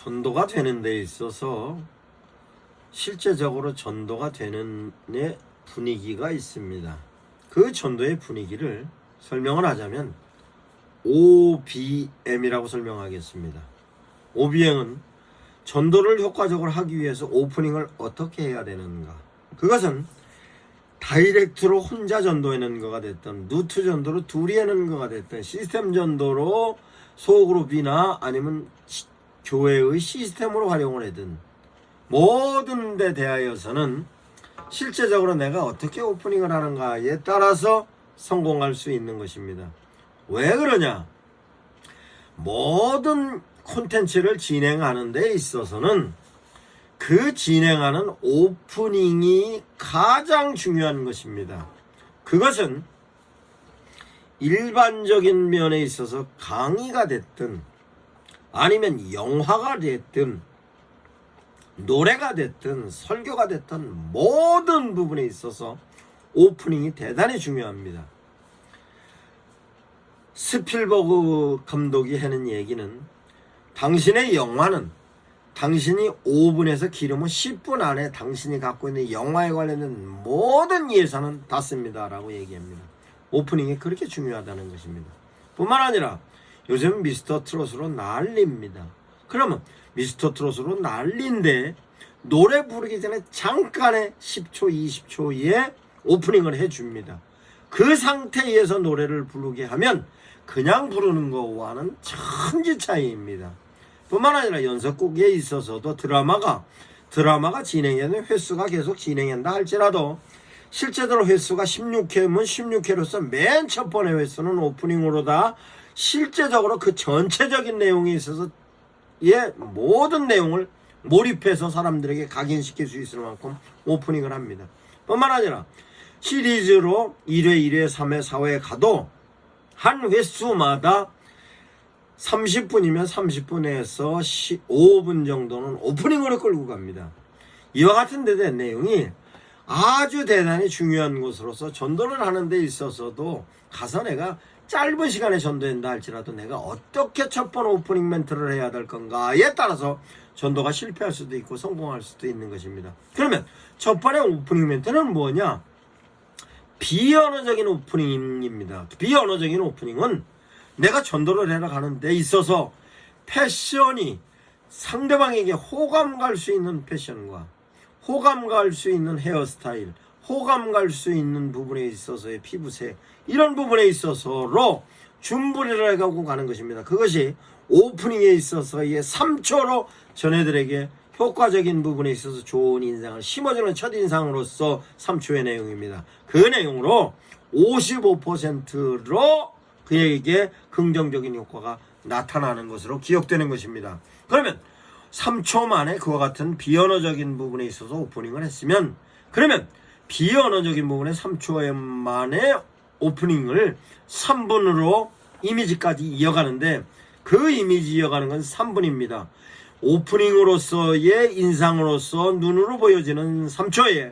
전도가 되는 데 있어서 실제적으로 전도가 되는 분위기가 있습니다. 그 전도의 분위기를 설명을 하자면 OBM이라고 설명하겠습니다. OBM은 전도를 효과적으로 하기 위해서 오프닝을 어떻게 해야 되는가. 그것은 다이렉트로 혼자 전도하는 거가 됐든 루트 전도로 둘이 하는 거가 됐든 시스템 전도로 소그룹이나 아니면 교회의 시스템으로 활용을 하든 모든 데 대하여서는 실제적으로 내가 어떻게 오프닝을 하는가에 따라서 성공할 수 있는 것입니다. 왜 그러냐? 모든 콘텐츠를 진행하는 데 있어서는 그 진행하는 오프닝이 가장 중요한 것입니다. 그것은 일반적인 면에 있어서 강의가 됐든 아니면 영화가 됐든 노래가 됐든 설교가 됐든 모든 부분에 있어서 오프닝이 대단히 중요합니다. 스필버그 감독이 하는 얘기는 당신의 영화는 당신이 5분에서 길으면 10분 안에 당신이 갖고 있는 영화에 관련된 모든 예산은 다 씁니다 라고 얘기합니다. 오프닝이 그렇게 중요하다는 것입니다. 뿐만 아니라 요즘 미스터 트롯으로 난리입니다. 그러면 미스터 트롯으로 난리인데 노래 부르기 전에 잠깐의 10초 20초에 오프닝을 해줍니다. 그 상태에서 노래를 부르게 하면 그냥 부르는 거와는 천지 차이입니다. 뿐만 아니라 연속곡에 있어서도 드라마가 진행되는 횟수가 계속 진행한다 할지라도 실제로 횟수가 16회면 16회로서 맨 첫 번의 횟수는 오프닝으로다 실제적으로 그 전체적인 내용에 있어서 모든 내용을 몰입해서 사람들에게 각인시킬 수 있을 만큼 오프닝을 합니다. 뿐만 아니라 시리즈로 1회, 2회, 3회, 4회 가도 한 횟수마다 30분이면 30분에서 15분 정도는 오프닝으로 끌고 갑니다. 이와 같은 데의 내용이 아주 대단히 중요한 것으로서 전도를 하는 데 있어서도 가서 내가 짧은 시간에 전도한다 할지라도 내가 어떻게 첫 번 오프닝 멘트를 해야 될 건가에 따라서 전도가 실패할 수도 있고 성공할 수도 있는 것입니다. 그러면 첫 번의 오프닝 멘트는 뭐냐? 비언어적인 오프닝입니다. 비언어적인 오프닝은 내가 전도를 해러 가는 데 있어서 패션이 상대방에게 호감 갈 수 있는 패션과 호감 갈 수 있는 헤어스타일, 호감 갈 수 있는 부분에 있어서의 피부색, 이런 부분에 있어서로 준비를 해가고 가는 것입니다. 그것이 오프닝에 있어서의 3초로 전애들에게 효과적인 부분에 있어서 좋은 인상을 심어주는 첫인상으로서 3초의 내용입니다. 그 내용으로 55%로 그에게 긍정적인 효과가 나타나는 것으로 기억되는 것입니다. 그러면 3초 만에 그와 같은 비언어적인 부분에 있어서 오프닝을 했으면 그러면 비언어적인 부분에 3초 만에 오프닝을 3분으로 이미지까지 이어가는데 그 이미지 이어가는 건 3분입니다. 오프닝으로서의 인상으로서 눈으로 보여지는 3초에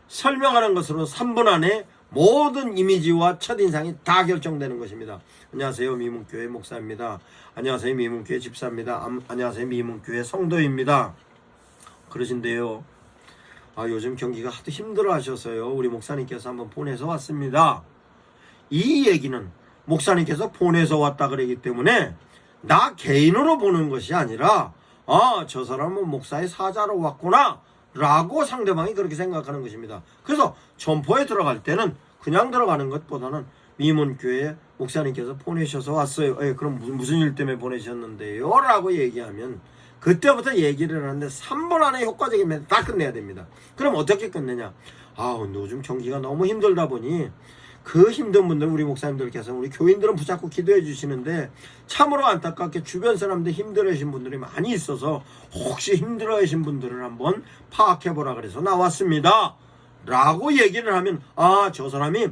설명하는 것으로 3분 안에 모든 이미지와 첫인상이 다 결정되는 것입니다. 안녕하세요, 미문교회 목사입니다. 안녕하세요, 미문교회 집사입니다. 안녕하세요, 미문교회 성도입니다. 그러신데요, 요즘 경기가 하도 힘들어 하셔서요 우리 목사님께서 한번 보내서 왔습니다. 이 얘기는 목사님께서 보내서 왔다 그러기 때문에 나 개인으로 보는 것이 아니라 저 사람은 목사의 사자로 왔구나 라고 상대방이 그렇게 생각하는 것입니다. 그래서 점포에 들어갈 때는 그냥 들어가는 것보다는 미문교회 목사님께서 보내셔서 왔어요. 그럼 무슨 일 때문에 보내셨는데요? 라고 얘기하면 그때부터 얘기를 하는데 3분 안에 효과적이면 다 끝내야 됩니다. 그럼 어떻게 끝내냐? 요즘 경기가 너무 힘들다 보니 그 힘든 분들, 우리 목사님들께서 우리 교인들은 붙잡고 기도해 주시는데 참으로 안타깝게 주변 사람들 힘들어하신 분들이 많이 있어서 혹시 힘들어하신 분들을 한번 파악해보라 그래서 나왔습니다 라고 얘기를 하면 저 사람이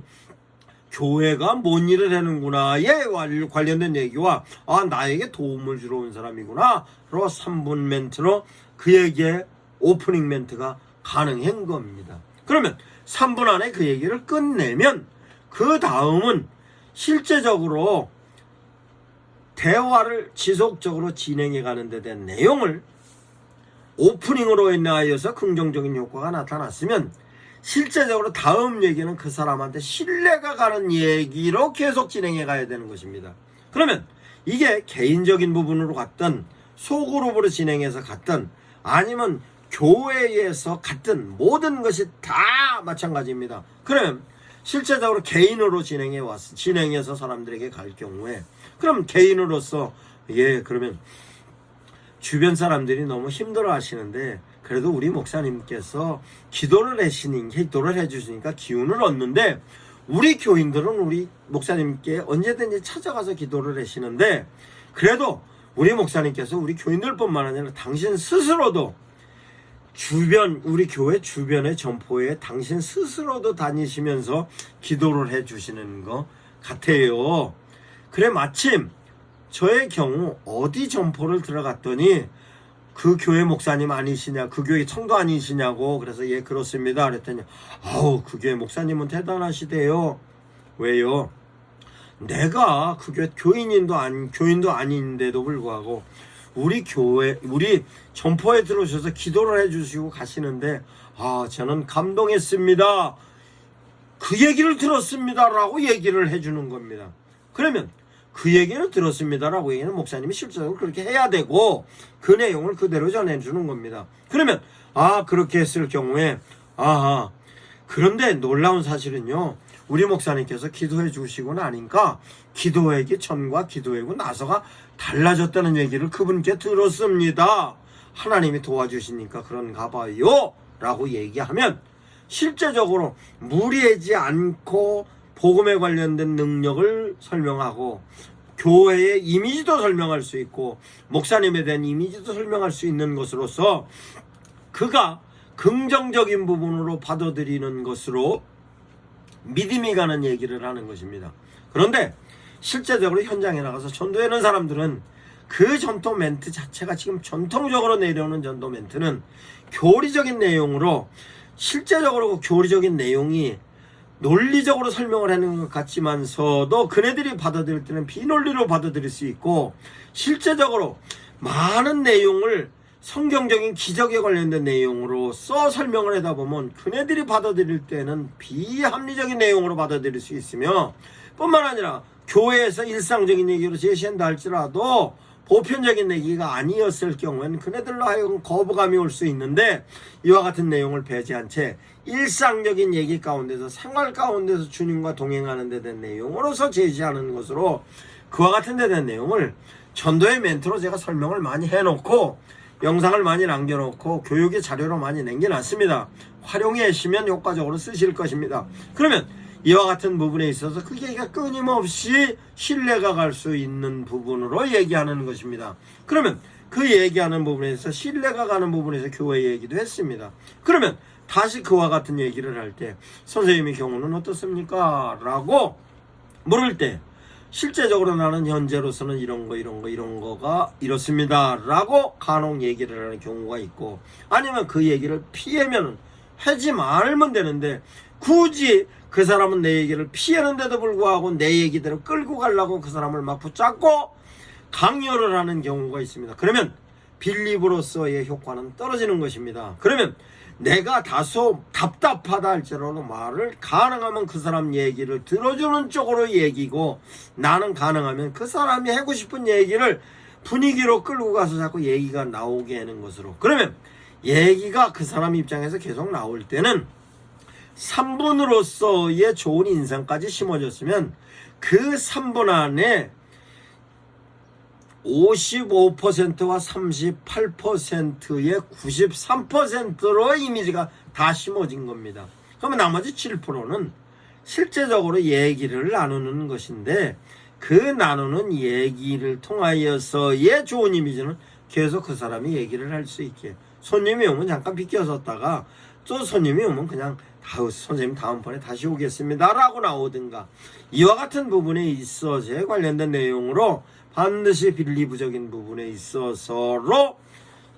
교회가 뭔 일을 하는구나에 관련된 얘기와 나에게 도움을 주러 온 사람이구나 로 3분 멘트로 그에게 오프닝 멘트가 가능한 겁니다. 그러면 3분 안에 그 얘기를 끝내면 그 다음은 실제적으로 대화를 지속적으로 진행해 가는 데 대한 내용을 오프닝으로 인하여서 긍정적인 효과가 나타났으면 실제적으로 다음 얘기는 그 사람한테 신뢰가 가는 얘기로 계속 진행해 가야 되는 것입니다. 그러면 이게 개인적인 부분으로 갔든 소그룹으로 진행해서 갔든 아니면 교회에서 갔든 모든 것이 다 마찬가지입니다. 그러면 실제적으로 개인으로 진행해서 사람들에게 갈 경우에 그럼 개인으로서 그러면 주변 사람들이 너무 힘들어 하시는데 그래도 우리 목사님께서 기도를 해주시니까 기운을 얻는데 우리 교인들은 우리 목사님께 언제든지 찾아가서 기도를 하시는데 그래도 우리 목사님께서 우리 교인들뿐만 아니라 당신 스스로도 우리 교회 주변의 점포에 당신 스스로도 다니시면서 기도를 해주시는 것 같아요. 그래 마침 저의 경우 어디 점포를 들어갔더니 그 교회 목사님 아니시냐, 그 교회 청도 아니시냐고. 그래서 그렇습니다 그랬더니 그 교회 목사님은 대단하시대요. 왜요? 내가 그 교회 교인도 아닌데도 불구하고 우리 점포에 들어오셔서 기도를 해주시고 가시는데 저는 감동했습니다. 그 얘기를 들었습니다라고 얘기를 해주는 겁니다. 그러면 그 얘기를 들었습니다라고 얘기는 목사님이 실제로 그렇게 해야 되고 그 내용을 그대로 전해주는 겁니다. 그러면 그렇게 했을 경우에 그런데 놀라운 사실은요, 우리 목사님께서 기도해 주시고 나니까 기도하기 전과 기도하고 나서가 달라졌다는 얘기를 그분께 들었습니다. 하나님이 도와주시니까 그런가 봐요 라고 얘기하면 실제적으로 무리하지 않고 복음에 관련된 능력을 설명하고 교회의 이미지도 설명할 수 있고 목사님에 대한 이미지도 설명할 수 있는 것으로서 그가 긍정적인 부분으로 받아들이는 것으로 믿음이 가는 얘기를 하는 것입니다. 그런데 실제적으로 현장에 나가서 전도하는 사람들은 그 전도 멘트 자체가 지금 전통적으로 내려오는 전도 멘트는 교리적인 내용으로 실제적으로 그 교리적인 내용이 논리적으로 설명을 하는 것 같지만서도 그네들이 받아들일 때는 비논리로 받아들일 수 있고 실제적으로 많은 내용을 성경적인 기적에 관련된 내용으로써 설명을 하다 보면 그네들이 받아들일 때는 비합리적인 내용으로 받아들일 수 있으며 뿐만 아니라 교회에서 일상적인 얘기로 제시한다 할지라도 보편적인 얘기가 아니었을 경우에는 그네들로 하여금 거부감이 올 수 있는데 이와 같은 내용을 배제한 채 일상적인 얘기 가운데서 생활 가운데서 주님과 동행하는 데 대한 내용으로서 제시하는 것으로 그와 같은 데 대한 내용을 전도의 멘트로 제가 설명을 많이 해놓고 영상을 많이 남겨놓고 교육의 자료로 많이 남겨놨습니다. 활용하시면 효과적으로 쓰실 것입니다. 그러면 이와 같은 부분에 있어서 그 얘기가 끊임없이 신뢰가 갈 수 있는 부분으로 얘기하는 것입니다. 그러면 그 얘기하는 부분에서 신뢰가 가는 부분에서 교회 얘기도 했습니다. 그러면 다시 그와 같은 얘기를 할 때 선생님의 경우는 어떻습니까? 라고 물을 때 실제적으로 나는 현재로서는 이런 거가 이렇습니다 라고 간혹 얘기를 하는 경우가 있고 아니면 그 얘기를 피하면 하지 말면 되는데 굳이 그 사람은 내 얘기를 피하는데도 불구하고 내 얘기대로 끌고 가려고 그 사람을 막 붙잡고 강요를 하는 경우가 있습니다. 그러면 빌립으로서의 효과는 떨어지는 것입니다. 그러면 내가 다소 답답하다 할지라도 말을 가능하면 그 사람 얘기를 들어주는 쪽으로 얘기고 나는 가능하면 그 사람이 하고 싶은 얘기를 분위기로 끌고 가서 자꾸 얘기가 나오게 하는 것으로 그러면 얘기가 그 사람 입장에서 계속 나올 때는 3분으로서의 좋은 인상까지 심어졌으면 그 3분 안에 55%와 38%의 93%로 이미지가 다 심어진 겁니다. 그러면 나머지 7%는 실제적으로 얘기를 나누는 것인데 그 나누는 얘기를 통하여서의 좋은 이미지는 계속 그 사람이 얘기를 할 수 있게 손님이 오면 잠깐 비껴섰다가 또 손님이 오면 그냥 선생님 다음번에 다시 오겠습니다 라고 나오든가 이와 같은 부분에 있어서 관련된 내용으로 반드시 빌리브적인 부분에 있어서로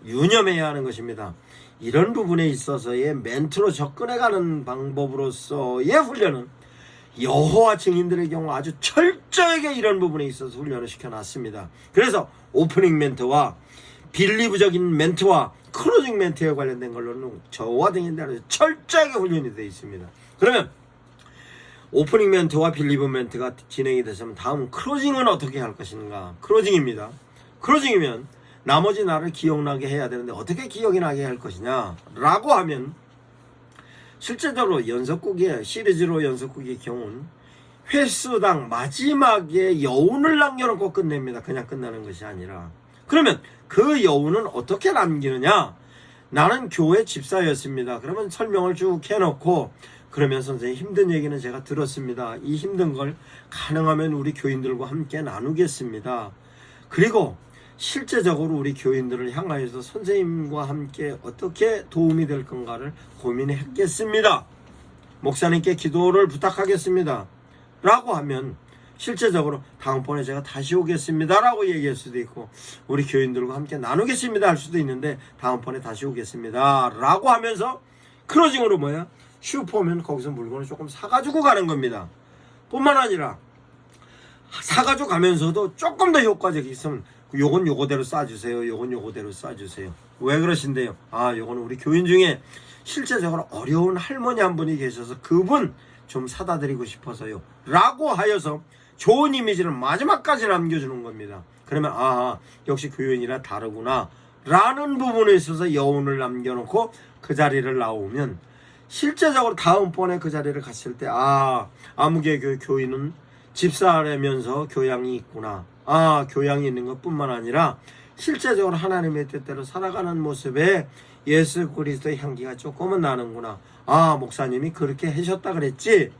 유념해야 하는 것입니다. 이런 부분에 있어서의 멘트로 접근해가는 방법으로서의 훈련은 여호와 증인들의 경우 아주 철저하게 이런 부분에 있어서 훈련을 시켜놨습니다. 그래서 오프닝 멘트와 빌리브적인 멘트와 클로징 멘트에 관련된 걸로는 저와 등인대로 철저하게 훈련이 되어 있습니다. 그러면 오프닝 멘트와 빌리브 멘트가 진행이 되시면 다음 클로징은 어떻게 할 것인가? 클로징입니다. 클로징이면 나머지 나를 기억나게 해야 되는데 어떻게 기억이 나게 할 것이냐 라고 하면, 실제적으로 연속극의 시리즈로 연속극의 경우는 회수당 마지막에 여운을 남겨놓고 끝냅니다. 그냥 끝나는 것이 아니라. 그러면 그 여운은 어떻게 남기느냐? 나는 교회 집사였습니다. 그러면 설명을 쭉 해놓고, 그러면 선생님 힘든 얘기는 제가 들었습니다. 이 힘든 걸 가능하면 우리 교인들과 함께 나누겠습니다. 그리고 실제적으로 우리 교인들을 향하여서 선생님과 함께 어떻게 도움이 될 건가를 고민했겠습니다. 목사님께 기도를 부탁하겠습니다. 라고 하면 실제적으로 다음번에 제가 다시 오겠습니다 라고 얘기할 수도 있고, 우리 교인들과 함께 나누겠습니다 할 수도 있는데 다음번에 다시 오겠습니다 라고 하면서 클로징으로 뭐야? 슈퍼면 거기서 물건을 조금 사가지고 가는 겁니다. 뿐만 아니라 사가지고 가면서도 조금 더 효과적이 있으면 요건 요거대로 싸주세요. 요건 요거대로 싸주세요. 왜 그러신데요? 요거는 우리 교인 중에 실제적으로 어려운 할머니 한 분이 계셔서 그분 좀 사다 드리고 싶어서요 라고 하여서 좋은 이미지를 마지막까지 남겨주는 겁니다. 그러면 역시 교인이라 다르구나 라는 부분에 있어서 여운을 남겨놓고 그 자리를 나오면, 실제적으로 다음번에 그 자리를 갔을 때 아무개 교인은 집사라면서 교양이 있구나, 교양이 있는 것뿐만 아니라 실제적으로 하나님의 뜻대로 살아가는 모습에 예수 그리스도의 향기가 조금은 나는구나, 목사님이 그렇게 하셨다 그랬지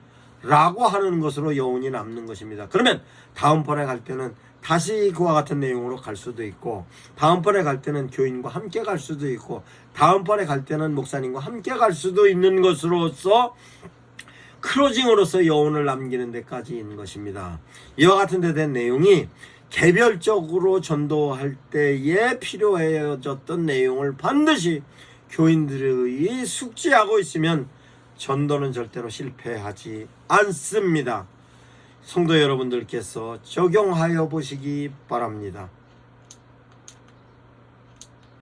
라고 하는 것으로 여운이 남는 것입니다. 그러면 다음번에 갈 때는 다시 그와 같은 내용으로 갈 수도 있고, 다음번에 갈 때는 교인과 함께 갈 수도 있고, 다음번에 갈 때는 목사님과 함께 갈 수도 있는 것으로서 클로징으로서 여운을 남기는 데까지 있는 것입니다. 이와 같은 데 된 내용이 개별적으로 전도할 때에 필요해졌던 내용을 반드시 교인들이 숙지하고 있으면 전도는 절대로 실패하지 않습니다. 성도 여러분들께서 적용하여 보시기 바랍니다.